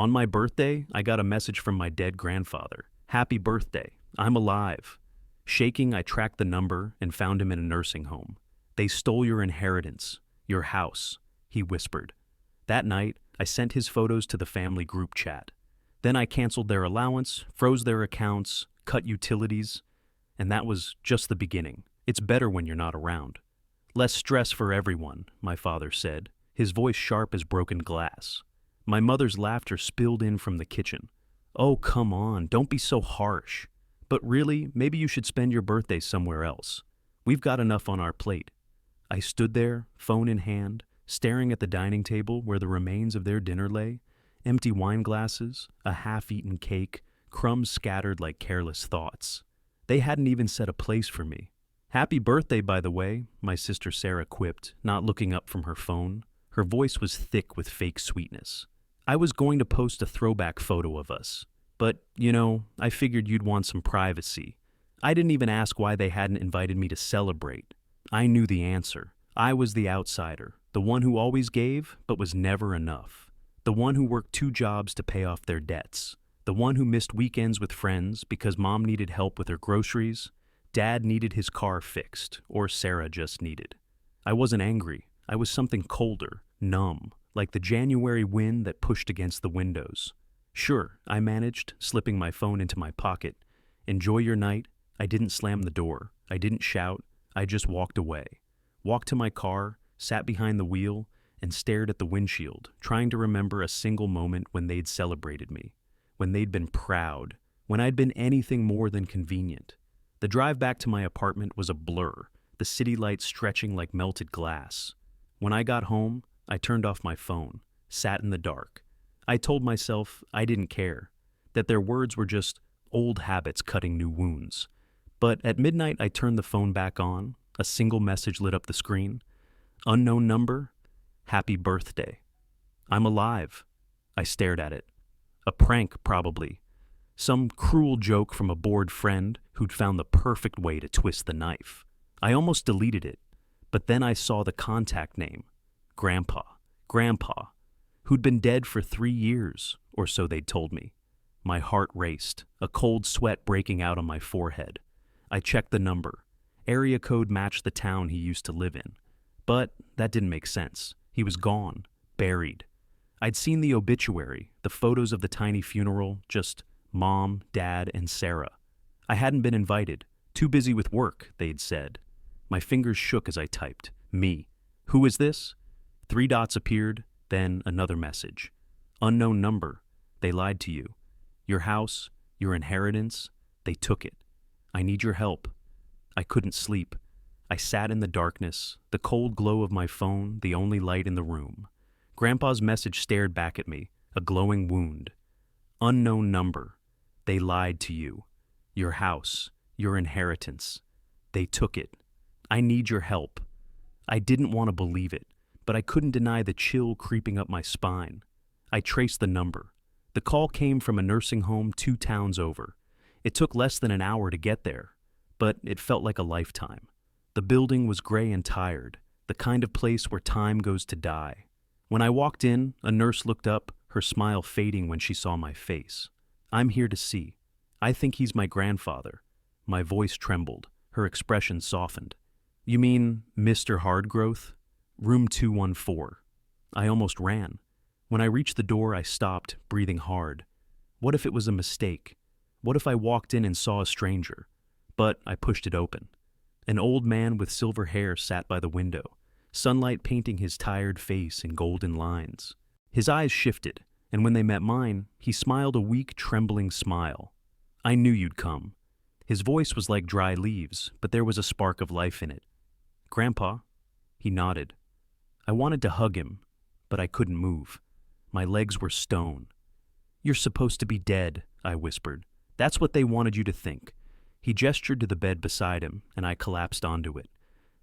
On my birthday, I got a message from my dead grandfather. Happy birthday. I'm alive. Shaking, I tracked the number and found him in a nursing home. They stole your inheritance, your house, he whispered. That night, I sent his photos to the family group chat. Then I canceled their allowance, froze their accounts, cut utilities, and that was just the beginning. It's better when you're not around. Less stress for everyone, my father said, his voice sharp as broken glass. My mother's laughter spilled in from the kitchen. Oh, come on, don't be so harsh. But really, maybe you should spend your birthday somewhere else. We've got enough on our plate. I stood there, phone in hand, staring at the dining table where the remains of their dinner lay, empty wine glasses, a half-eaten cake, crumbs scattered like careless thoughts. They hadn't even set a place for me. Happy birthday, by the way, my sister Sarah quipped, not looking up from her phone. Her voice was thick with fake sweetness. I was going to post a throwback photo of us. But, I figured you'd want some privacy. I didn't even ask why they hadn't invited me to celebrate. I knew the answer. I was the outsider, the one who always gave but was never enough. The one who worked 2 jobs to pay off their debts. The one who missed weekends with friends because mom needed help with her groceries, dad needed his car fixed, or Sarah just needed. I wasn't angry. I was something colder, numb, like the January wind that pushed against the windows. Sure, I managed, slipping my phone into my pocket. Enjoy your night. I didn't slam the door. I didn't shout. I just walked away. Walked to my car, sat behind the wheel, and stared at the windshield, trying to remember a single moment when they'd celebrated me, when they'd been proud, when I'd been anything more than convenient. The drive back to my apartment was a blur, the city lights stretching like melted glass. When I got home, I turned off my phone, sat in the dark. I told myself I didn't care, that their words were just old habits cutting new wounds. But at midnight, I turned the phone back on. A single message lit up the screen. Unknown number, happy birthday. I'm alive. I stared at it. A prank, probably. Some cruel joke from a bored friend who'd found the perfect way to twist the knife. I almost deleted it, but then I saw the contact name. Grandpa, who'd been dead for 3 years, or so they'd told me. My heart raced, a cold sweat breaking out on my forehead. I checked the number. Area code matched the town he used to live in. But that didn't make sense. He was gone, buried. I'd seen the obituary, the photos of the tiny funeral, just Mom, Dad, and Sarah. I hadn't been invited. Too busy with work, they'd said. My fingers shook as I typed. Me. Who is this? 3 dots appeared, then another message. Unknown number. They lied to you. Your house, your inheritance, they took it. I need your help. I couldn't sleep. I sat in the darkness, the cold glow of my phone, the only light in the room. Grandpa's message stared back at me, a glowing wound. Unknown number. They lied to you. Your house, your inheritance. They took it. I need your help. I didn't want to believe it, but I couldn't deny the chill creeping up my spine. I traced the number. The call came from a nursing home 2 towns over. It took less than an hour to get there, but it felt like a lifetime. The building was gray and tired, the kind of place where time goes to die. When I walked in, a nurse looked up, her smile fading when she saw my face. I'm here to see. I think he's my grandfather. My voice trembled, her expression softened. You mean Mr. Hardgrowth? Room 214. I almost ran. When I reached the door, I stopped, breathing hard. What if it was a mistake? What if I walked in and saw a stranger? But I pushed it open. An old man with silver hair sat by the window, sunlight painting his tired face in golden lines. His eyes shifted, and when they met mine, he smiled a weak, trembling smile. I knew you'd come. His voice was like dry leaves, but there was a spark of life in it. Grandpa? He nodded. I wanted to hug him, but I couldn't move. My legs were stone. You're supposed to be dead, I whispered. That's what they wanted you to think. He gestured to the bed beside him, and I collapsed onto it.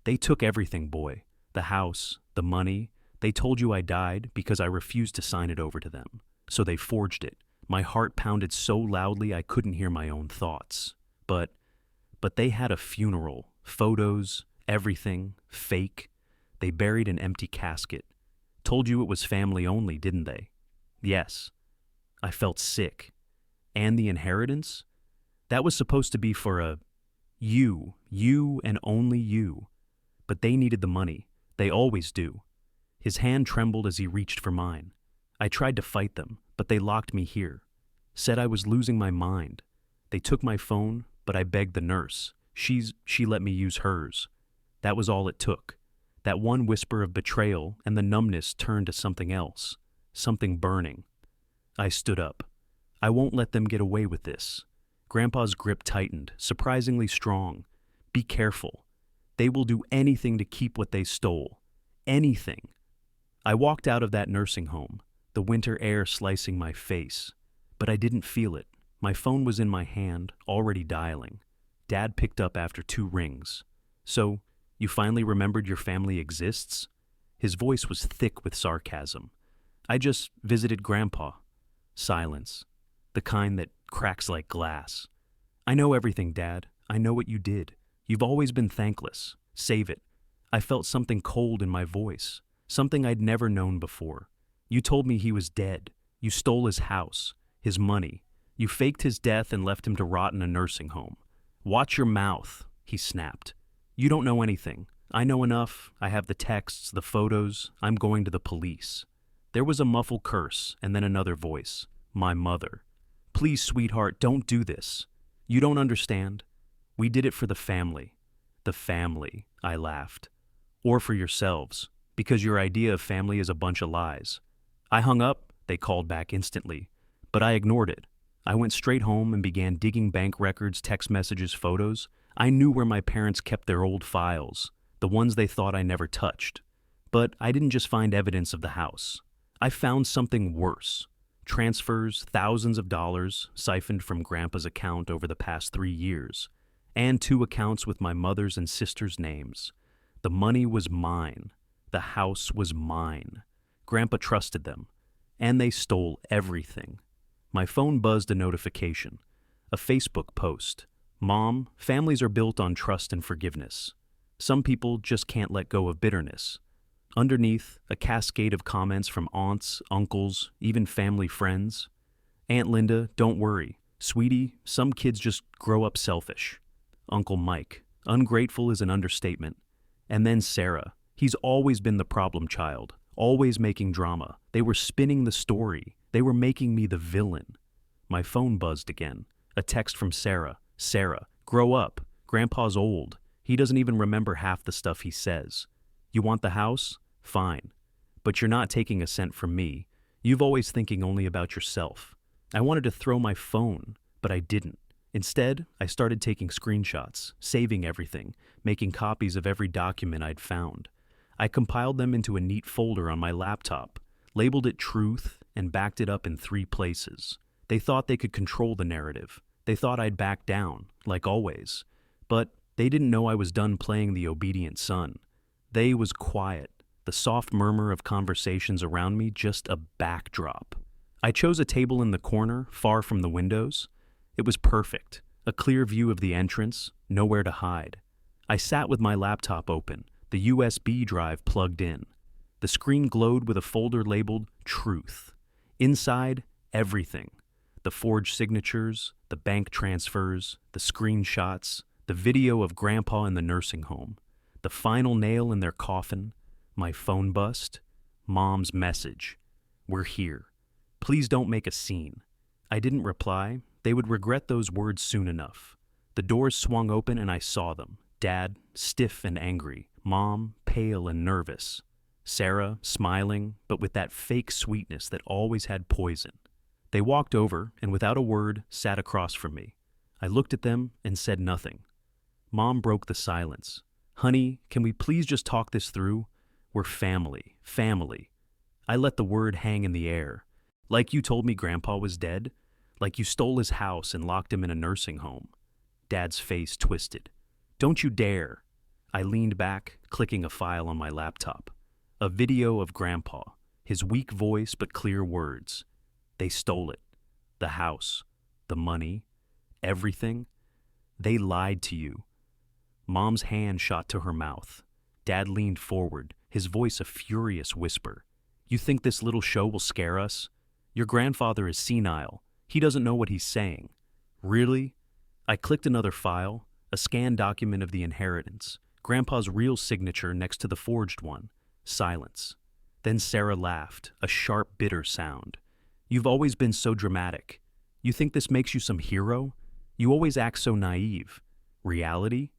They took everything, boy. The house, the money. They told you I died because I refused to sign it over to them. So they forged it. My heart pounded so loudly I couldn't hear my own thoughts. But they had a funeral, photos, everything, fake. They buried an empty casket. Told you it was family only, didn't they? Yes. I felt sick. And the inheritance? That was supposed to be for you and only you. But they needed the money. They always do. His hand trembled as he reached for mine. I tried to fight them, but they locked me here. Said I was losing my mind. They took my phone, but I begged the nurse. She let me use hers. That was all it took. That one whisper of betrayal, and the numbness turned to something else. Something burning. I stood up. I won't let them get away with this. Grandpa's grip tightened, surprisingly strong. Be careful. They will do anything to keep what they stole. Anything. I walked out of that nursing home, the winter air slicing my face. But I didn't feel it. My phone was in my hand, already dialing. Dad picked up after 2 rings. So, you finally remembered your family exists? His voice was thick with sarcasm. I just visited Grandpa. Silence. The kind that cracks like glass. I know everything, Dad. I know what you did. You've always been thankless. Save it. I felt something cold in my voice. Something I'd never known before. You told me he was dead. You stole his house, his money. You faked his death and left him to rot in a nursing home. Watch your mouth, he snapped. You don't know anything. I know enough. I have the texts, the photos. I'm going to the police. There was a muffled curse and then another voice. My mother. Please, sweetheart, don't do this. You don't understand. We did it for the family. The family, I laughed. Or for yourselves, because your idea of family is a bunch of lies. I hung up, they called back instantly, but I ignored it. I went straight home and began digging bank records, text messages, photos. I knew where my parents kept their old files, the ones they thought I never touched. But I didn't just find evidence of the house. I found something worse. Transfers, thousands of dollars, siphoned from Grandpa's account over the past 3 years, and 2 accounts with my mother's and sister's names. The money was mine. The house was mine. Grandpa trusted them, and they stole everything. My phone buzzed a notification. A Facebook post. Mom, families are built on trust and forgiveness. Some people just can't let go of bitterness. Underneath, a cascade of comments from aunts, uncles, even family friends. Aunt Linda, don't worry. Sweetie, some kids just grow up selfish. Uncle Mike, ungrateful is an understatement. And then Sarah, he's always been the problem child, always making drama. They were spinning the story. They were making me the villain. My phone buzzed again. A text from Sarah. Sarah, grow up. Grandpa's old. He doesn't even remember half the stuff he says. You want the house? Fine. But you're not taking a cent from me. You've always thinking only about yourself. I wanted to throw my phone, but I didn't. Instead, I started taking screenshots, saving everything, making copies of every document I'd found. I compiled them into a neat folder on my laptop, labeled it Truth, and backed it up in 3 places. They thought they could control the narrative. They thought I'd back down, like always. But they didn't know I was done playing the obedient son. They was quiet, the soft murmur of conversations around me just a backdrop. I chose a table in the corner, far from the windows. It was perfect, a clear view of the entrance, nowhere to hide. I sat with my laptop open, the USB drive plugged in. The screen glowed with a folder labeled Truth. Inside, everything. The forged signatures, the bank transfers, the screenshots, the video of Grandpa in the nursing home, the final nail in their coffin, my phone bust, Mom's message. We're here. Please don't make a scene. I didn't reply. They would regret those words soon enough. The doors swung open and I saw them. Dad, stiff and angry. Mom, pale and nervous. Sarah, smiling, but with that fake sweetness that always had poison. They walked over and without a word sat across from me. I looked at them and said nothing. Mom broke the silence. Honey, can we please just talk this through? We're family, family. I let the word hang in the air. Like you told me Grandpa was dead? Like you stole his house and locked him in a nursing home? Dad's face twisted. Don't you dare. I leaned back, clicking a file on my laptop. A video of Grandpa, his weak voice but clear words. They stole it. The house, the money, everything. They lied to you. Mom's hand shot to her mouth. Dad leaned forward, his voice a furious whisper. You think this little show will scare us? Your grandfather is senile. He doesn't know what he's saying. Really? I clicked another file, a scanned document of the inheritance, Grandpa's real signature next to the forged one. Silence. Then Sarah laughed, a sharp, bitter sound. You've always been so dramatic. You think this makes you some hero? You always act so naive. Reality?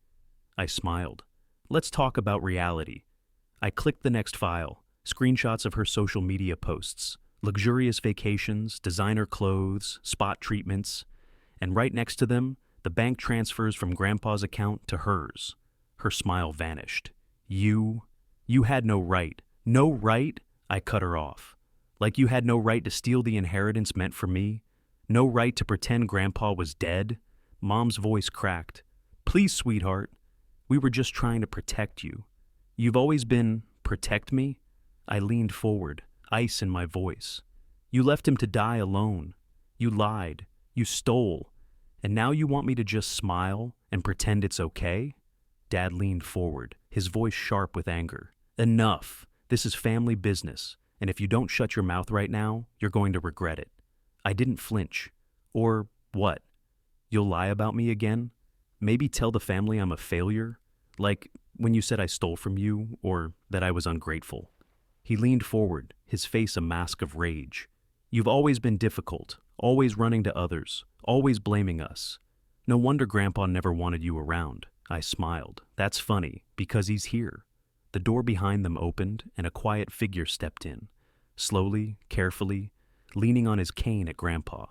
I smiled. Let's talk about reality. I clicked the next file, screenshots of her social media posts, luxurious vacations, designer clothes, spot treatments, and right next to them, the bank transfers from Grandpa's account to hers. Her smile vanished. You had no right. No right? I cut her off. Like you had no right to steal the inheritance meant for me? No right to pretend Grandpa was dead? Mom's voice cracked. Please, sweetheart. We were just trying to protect you. You've always been, protect me? I leaned forward, ice in my voice. You left him to die alone. You lied. You stole. And now you want me to just smile and pretend it's okay? Dad leaned forward, his voice sharp with anger. Enough. This is family business, and if you don't shut your mouth right now, you're going to regret it. I didn't flinch. Or what? You'll lie about me again? Maybe tell the family I'm a failure? Like when you said I stole from you, or that I was ungrateful. He leaned forward, his face a mask of rage. You've always been difficult, always running to others, always blaming us. No wonder Grandpa never wanted you around. I smiled. That's funny, because he's here. The door behind them opened, and a quiet figure stepped in, slowly, carefully, leaning on his cane at Grandpa.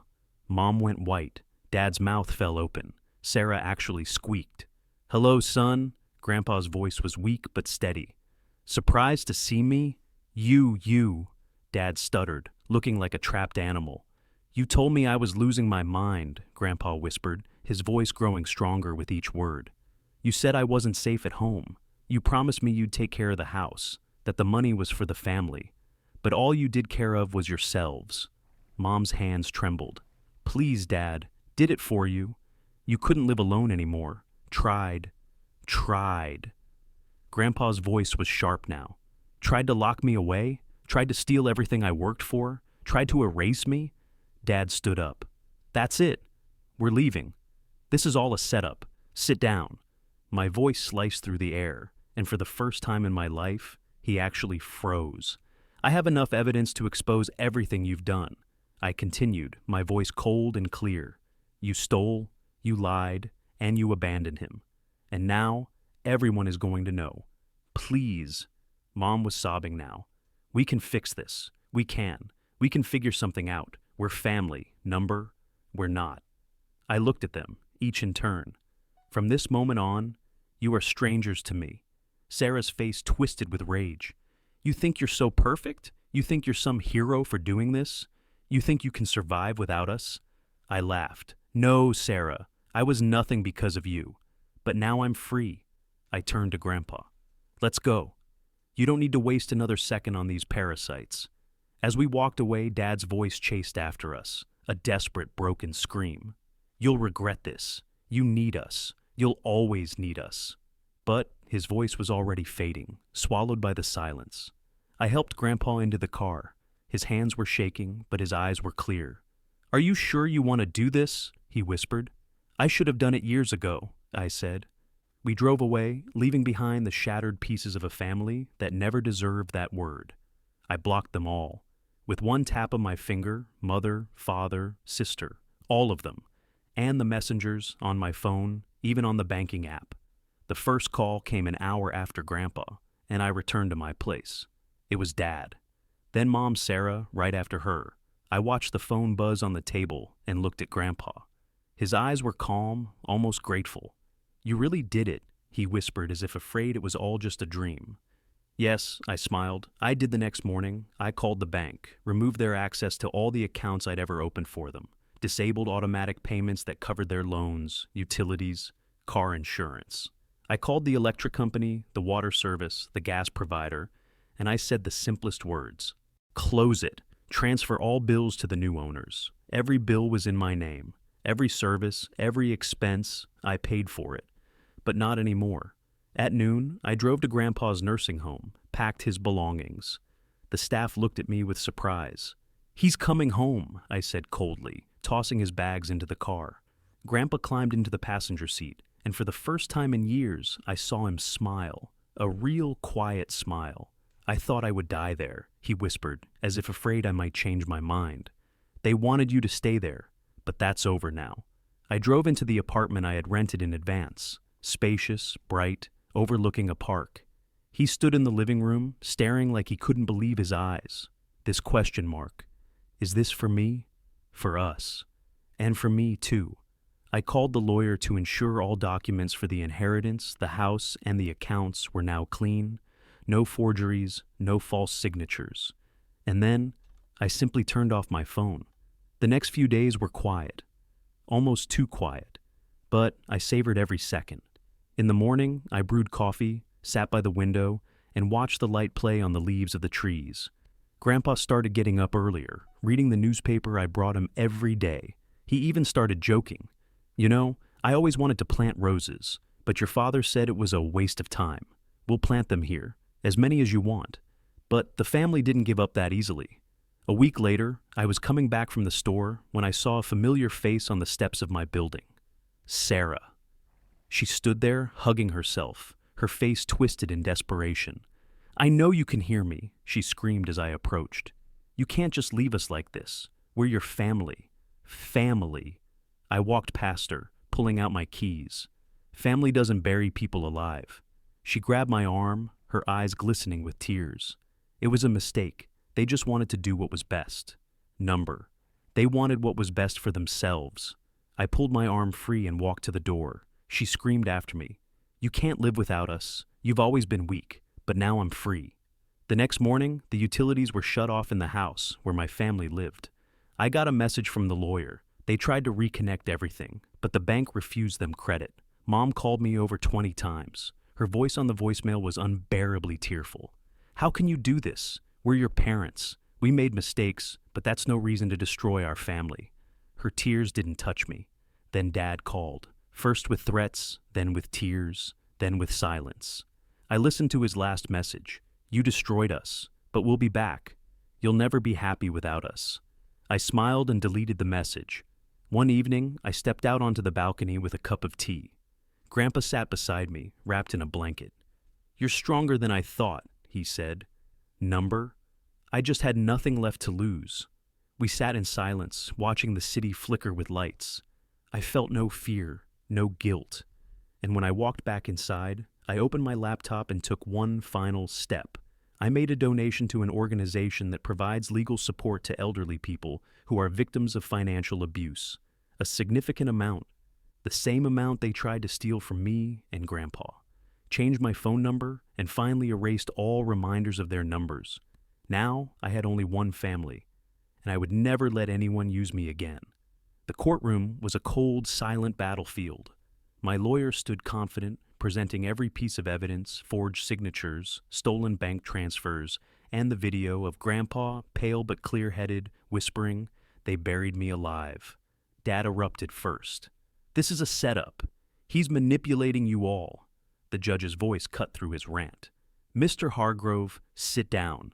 Mom went white. Dad's mouth fell open. Sarah actually squeaked. Hello, son. Grandpa's voice was weak but steady. Surprised to see me? You. Dad stuttered, looking like a trapped animal. You told me I was losing my mind, Grandpa whispered, his voice growing stronger with each word. You said I wasn't safe at home. You promised me you'd take care of the house, that the money was for the family. But all you did care of was yourselves. Mom's hands trembled. Please, Dad, did it for you. You couldn't live alone anymore. Tried. Grandpa's voice was sharp now. Tried to lock me away? Tried to steal everything I worked for? Tried to erase me? Dad stood up. That's it. We're leaving. This is all a setup. Sit down. My voice sliced through the air, and for the first time in my life, he actually froze. I have enough evidence to expose everything you've done. I continued, my voice cold and clear. You stole, you lied, and you abandoned him. And now, everyone is going to know. Please. Mom was sobbing now. We can fix this. We can. We can figure something out. We're family. Number? We're not. I looked at them, each in turn. From this moment on, you are strangers to me. Sarah's face twisted with rage. You think you're so perfect? You think you're some hero for doing this? You think you can survive without us? I laughed. No, Sarah. I was nothing because of you. But now I'm free. I turned to Grandpa. Let's go. You don't need to waste another second on these parasites. As we walked away, Dad's voice chased after us, a desperate, broken scream. You'll regret this. You need us. You'll always need us. But his voice was already fading, swallowed by the silence. I helped Grandpa into the car. His hands were shaking, but his eyes were clear. Are you sure you want to do this? He whispered. I should have done it years ago, I said. We drove away, leaving behind the shattered pieces of a family that never deserved that word. I blocked them all. With one tap of my finger, mother, father, sister, all of them, and the messengers on my phone, even on the banking app. The first call came an hour after Grandpa, and I returned to my place. It was Dad. Then Mom Sarah, right after her. I watched the phone buzz on the table and looked at Grandpa. His eyes were calm, almost grateful. You really did it, he whispered as if afraid it was all just a dream. Yes, I smiled. I did the next morning. I called the bank, removed their access to all the accounts I'd ever opened for them, disabled automatic payments that covered their loans, utilities, car insurance. I called the electric company, the water service, the gas provider, and I said the simplest words. Close it. Transfer all bills to the new owners. Every bill was in my name. Every service, every expense, I paid for it. But not anymore. At noon, I drove to Grandpa's nursing home, packed his belongings. The staff looked at me with surprise. "He's coming home," I said coldly, tossing his bags into the car. Grandpa climbed into the passenger seat, and for the first time in years, I saw him smile. A real quiet smile. "I thought I would die there," he whispered, as if afraid I might change my mind. "They wanted you to stay there, but that's over now." I drove into the apartment I had rented in advance, spacious, bright, overlooking a park. He stood in the living room, staring like he couldn't believe his eyes. This question mark. Is this for me? For us. And for me, too. I called the lawyer to ensure all documents for the inheritance, the house, and the accounts were now clean. No forgeries, no false signatures. And then, I simply turned off my phone. The next few days were quiet. Almost too quiet. But I savored every second. In the morning, I brewed coffee, sat by the window, and watched the light play on the leaves of the trees. Grandpa started getting up earlier, reading the newspaper I brought him every day. He even started joking. "You know, I always wanted to plant roses, but your father said it was a waste of time. We'll plant them here, as many as you want." But the family didn't give up that easily. A week later, I was coming back from the store when I saw a familiar face on the steps of my building. Sarah. She stood there, hugging herself, her face twisted in desperation. "I know you can hear me," she screamed as I approached. "You can't just leave us like this. We're your family. Family." I walked past her, pulling out my keys. Family doesn't bury people alive. She grabbed my arm, her eyes glistening with tears. It was a mistake. They just wanted to do what was best. Number. They wanted what was best for themselves. I pulled my arm free and walked to the door. She screamed after me. "You can't live without us. You've always been weak, but now I'm free." The next morning, the utilities were shut off in the house where my family lived. I got a message from the lawyer. They tried to reconnect everything, but the bank refused them credit. Mom called me over 20 times. Her voice on the voicemail was unbearably tearful. "How can you do this? We're your parents. We made mistakes, but that's no reason to destroy our family." Her tears didn't touch me. Then Dad called, first with threats, then with tears, then with silence. I listened to his last message. "You destroyed us, but we'll be back. You'll never be happy without us." I smiled and deleted the message. One evening, I stepped out onto the balcony with a cup of tea. Grandpa sat beside me, wrapped in a blanket. "You're stronger than I thought," he said. Number? I just had nothing left to lose. We sat in silence, watching the city flicker with lights. I felt no fear, no guilt. And when I walked back inside, I opened my laptop and took one final step. I made a donation to an organization that provides legal support to elderly people who are victims of financial abuse. A significant amount. The same amount they tried to steal from me and Grandpa. Changed my phone number and finally erased all reminders of their numbers. Now I had only one family, and I would never let anyone use me again. The courtroom was a cold, silent battlefield. My lawyer stood confident, presenting every piece of evidence, forged signatures, stolen bank transfers, and the video of Grandpa, pale but clear-headed, whispering, "They buried me alive." Dad erupted first. "This is a setup. He's manipulating you all." The judge's voice cut through his rant. "Mr. Hargrove, sit down."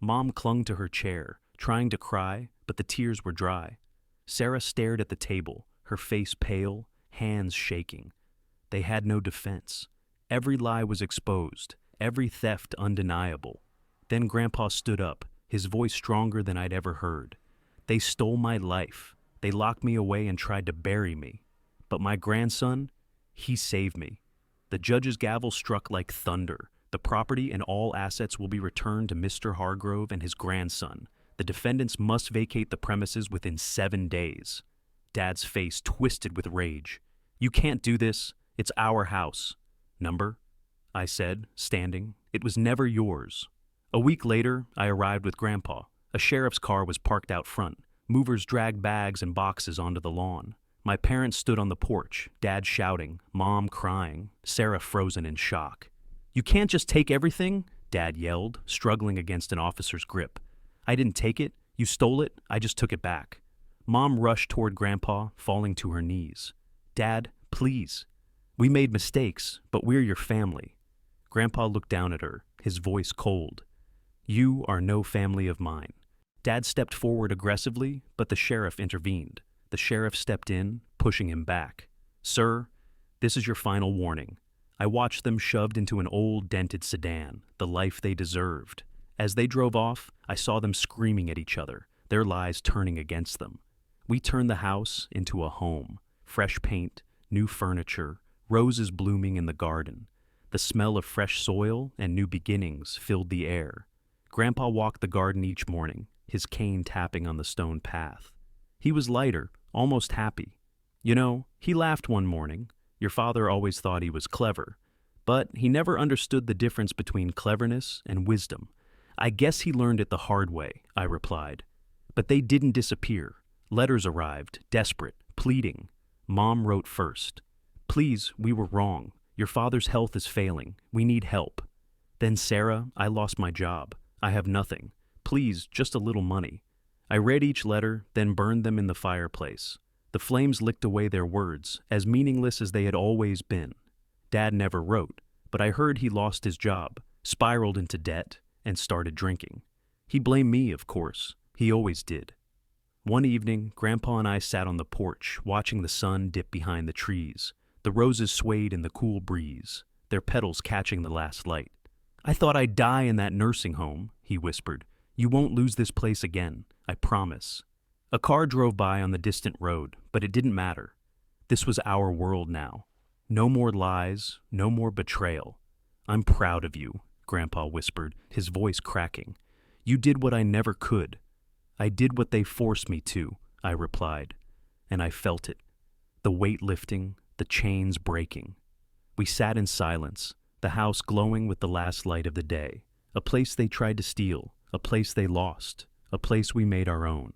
Mom clung to her chair, trying to cry, but the tears were dry. Sarah stared at the table, her face pale, hands shaking. They had no defense. Every lie was exposed, every theft undeniable. Then Grandpa stood up, his voice stronger than I'd ever heard. "They stole my life. They locked me away and tried to bury me. But my grandson, he saved me." The judge's gavel struck like thunder. The property and all assets will be returned to Mr. Hargrove and his grandson. The defendants must vacate the premises within 7 days. Dad's face twisted with rage. "You can't do this. It's our house." "Number?" I said, standing. "It was never yours." A week later, I arrived with Grandpa. A sheriff's car was parked out front. Movers dragged bags and boxes onto the lawn. My parents stood on the porch, Dad shouting, Mom crying, Sarah frozen in shock. "You can't just take everything," Dad yelled, struggling against an officer's grip. "I didn't take it. You stole it. I just took it back." Mom rushed toward Grandpa, falling to her knees. "Dad, please. We made mistakes, but we're your family." Grandpa looked down at her, his voice cold. "You are no family of mine." Dad stepped forward aggressively, but the sheriff intervened. The sheriff stepped in, pushing him back. "Sir, this is your final warning." I watched them shoved into an old, dented sedan, the life they deserved. As they drove off, I saw them screaming at each other, their lies turning against them. We turned the house into a home. Fresh paint, new furniture, roses blooming in the garden. The smell of fresh soil and new beginnings filled the air. Grandpa walked the garden each morning, his cane tapping on the stone path. He was lighter, almost happy. You know, he laughed one morning. Your father always thought he was clever, but he never understood the difference between cleverness and wisdom. I guess he learned it the hard way, I replied. But they didn't disappear. Letters arrived, desperate, pleading. Mom wrote first. "Please, we were wrong. Your father's health is failing. We need help." Then, "Sarah, I lost my job. I have nothing. Please, just a little money." I read each letter, then burned them in the fireplace. The flames licked away their words, as meaningless as they had always been. Dad never wrote, but I heard he lost his job, spiraled into debt, and started drinking. He blamed me, of course. He always did. One evening, Grandpa and I sat on the porch, watching the sun dip behind the trees. The roses swayed in the cool breeze, their petals catching the last light. "I thought I'd die in that nursing home," he whispered. "You won't lose this place again, I promise." A car drove by on the distant road, but it didn't matter. This was our world now. No more lies, no more betrayal. "I'm proud of you," Grandpa whispered, his voice cracking. "You did what I never could." "I did what they forced me to," I replied, and I felt it. The weight lifting, the chains breaking. We sat in silence, the house glowing with the last light of the day. A place they tried to steal, a place they lost, a place we made our own.